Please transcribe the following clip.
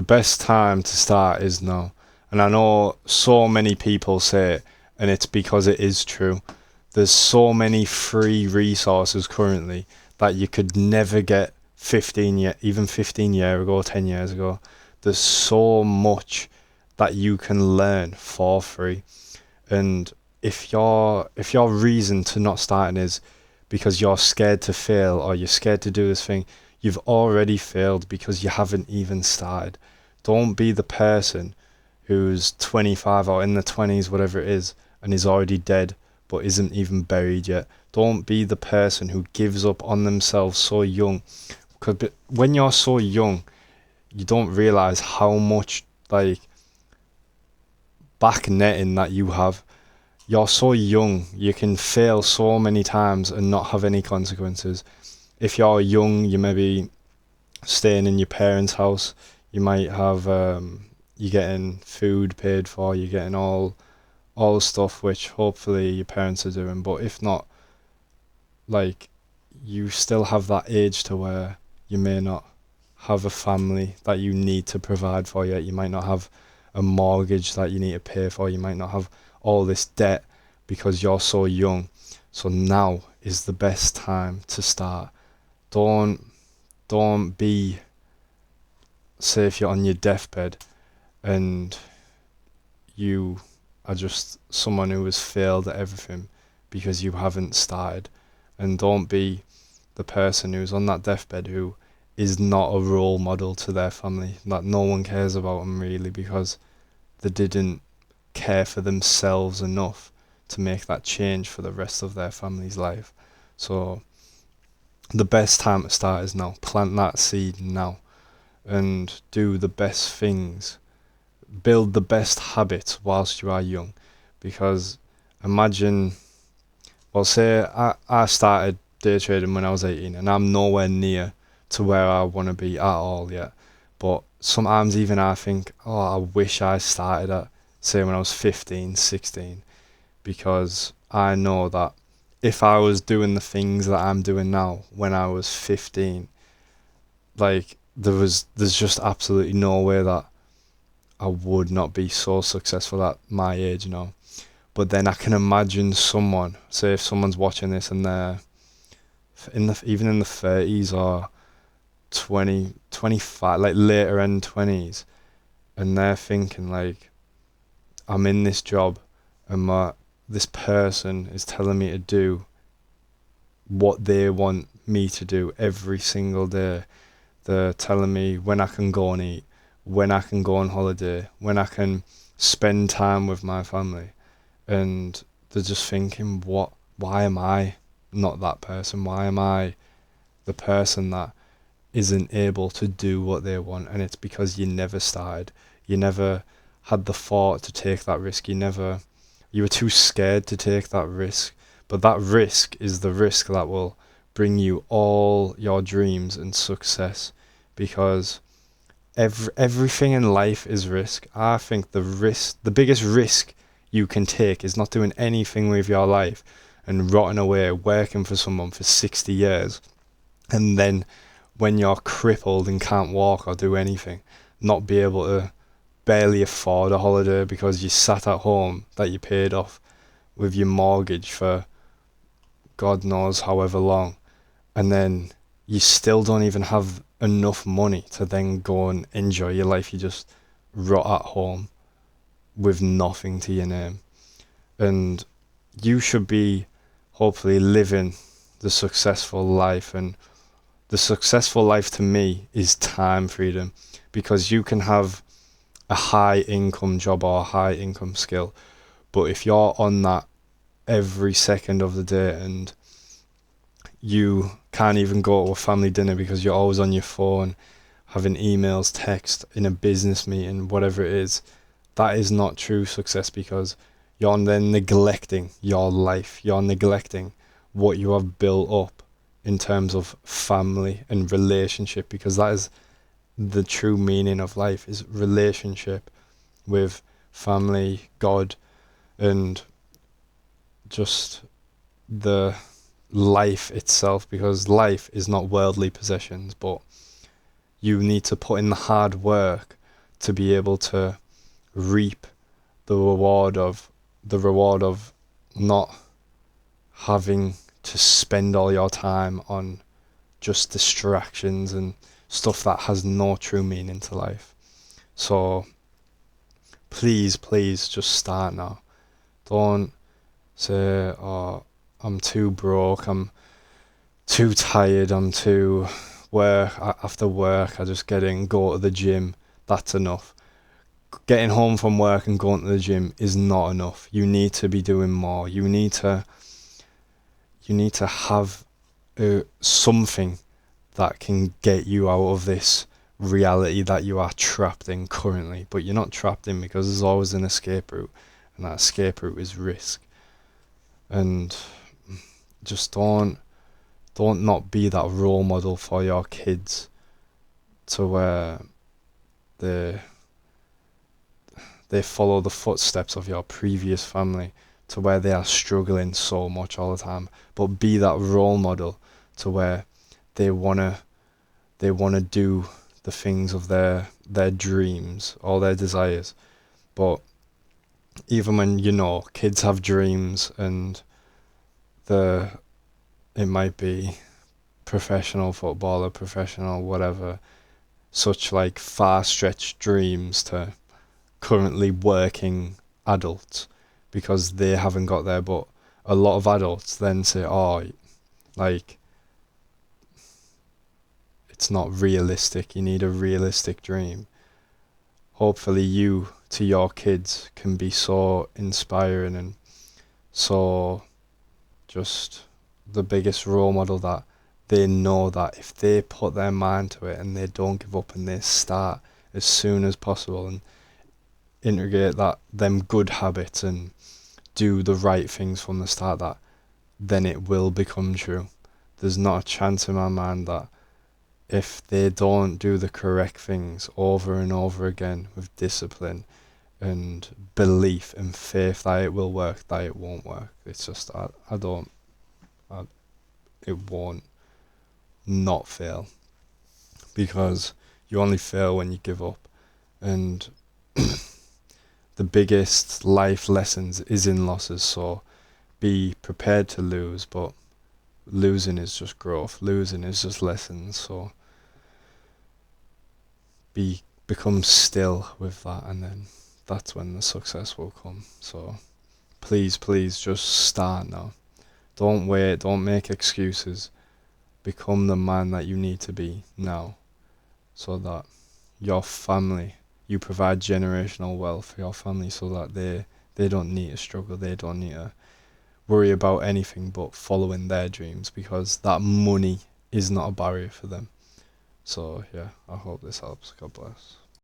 best time to start is now. And I know so many people say it, and it's because it is true. There's so many free resources currently that you could never get 15 years ago, 10 years ago. There's so much that you can learn for free. And if your reason to not starting is because you're scared to fail or you're scared to do this thing, you've already failed because you haven't even started. Don't be the person who's 25 or in the 20s, whatever it is, and is already dead but isn't even buried yet. Don't be the person who gives up on themselves so young. Because when you're so young, you don't realize how much like back netting that you have. You're so young, you can fail so many times and not have any consequences. If you're young, you may be staying in your parents' house. You might have you're getting food paid for. You're getting all stuff which hopefully your parents are doing. But if not, like, you still have that age to where you may not have a family that you need to provide for yet. You might not have a mortgage that you need to pay for. You might not have all this debt because you're so young. So now is the best time to start. Don't be, say if you're on your deathbed and you are just someone who has failed at everything because you haven't started. And don't be the person who's on that deathbed who is not a role model to their family, that no one cares about them really because they didn't care for themselves enough to make that change for the rest of their family's life. So the best time to start is now. Plant that seed now and do the best things. Build the best habits whilst you are young. Because imagine, well, say I started day trading when I was 18 and I'm nowhere near to where I want to be at all yet. But sometimes even I think, oh, I wish I started at, say, when I was 15, 16, because I know that if I was doing the things that I'm doing now when I was 15, like there's just absolutely no way that I would not be so successful at my age, you know. But then I can imagine someone, say if someone's watching this and they're even in the 30s or 20, 25, like later end 20s, and they're thinking like, I'm in this job and this person is telling me to do what they want me to do every single day. They're telling me when I can go and eat, when I can go on holiday, when I can spend time with my family. And they're just thinking, why am I not that person? Why am I the person that isn't able to do what they want? And it's because you never started. You never had the thought to take that risk. You were too scared to take that risk. But that risk is the risk that will bring you all your dreams and success, because everything in life is risk. I think the biggest risk you can take is not doing anything with your life and rotting away working for someone for 60 years, and then when you're crippled and can't walk or do anything, not be able to barely afford a holiday because you sat at home that you paid off with your mortgage for God knows however long, and then you still don't even have enough money to then go and enjoy your life. You just rot at home with nothing to your name. And you should be hopefully living the successful life, and the successful life to me is time freedom, because you can have a high income job or a high income skill, but if you're on that every second of the day and you can't even go to a family dinner because you're always on your phone having emails, text, in a business meeting, whatever it is, that is not true success, because you're then neglecting your life. You're neglecting what you have built up in terms of family and relationship, because that is the true meaning of life, is relationship with family, God, and just the life itself, because life is not worldly possessions, but you need to put in the hard work to be able to reap the reward of not having to spend all your time on just distractions and stuff that has no true meaning to life. So please, please just start now. Don't say, oh, I'm too broke, I'm too tired, I'm too after work I just get in, go to the gym. That's enough. Getting home from work and going to the gym is not enough. You need to be doing more. You need to have something that can get you out of this reality that you are trapped in currently. But you're not trapped in, because there's always an escape route, and that escape route is risk. And just don't not be that role model for your kids to where they follow the footsteps of your previous family, to where they are struggling so much all the time. But be that role model to where they wanna do the things of their dreams or their desires. But even when kids have dreams, and it might be professional footballer, professional whatever, such like far-stretched dreams to currently working adults, because they haven't got there. But a lot of adults then say, oh, like, it's not realistic, you need a realistic dream. Hopefully you, to your kids, can be so inspiring and so just the biggest role model, that they know that if they put their mind to it and they don't give up and they start as soon as possible and integrate them good habits and do the right things from the start, that then it will become true. There's not a chance in my mind that if they don't do the correct things over and over again with discipline and belief and faith that it will work, that it won't work. It's just it won't not fail, because you only fail when you give up. And the biggest life lessons is in losses, so be prepared to lose, but losing is just growth, losing is just lessons. So become still with that, and then that's when the success will come. So please just start now. Don't wait, don't make excuses. Become the man that you need to be now, so that your family, you provide generational wealth for your family, so that they don't need to struggle, they don't need to worry about anything but following their dreams, because that money is not a barrier for them. So yeah, I hope this helps. God bless.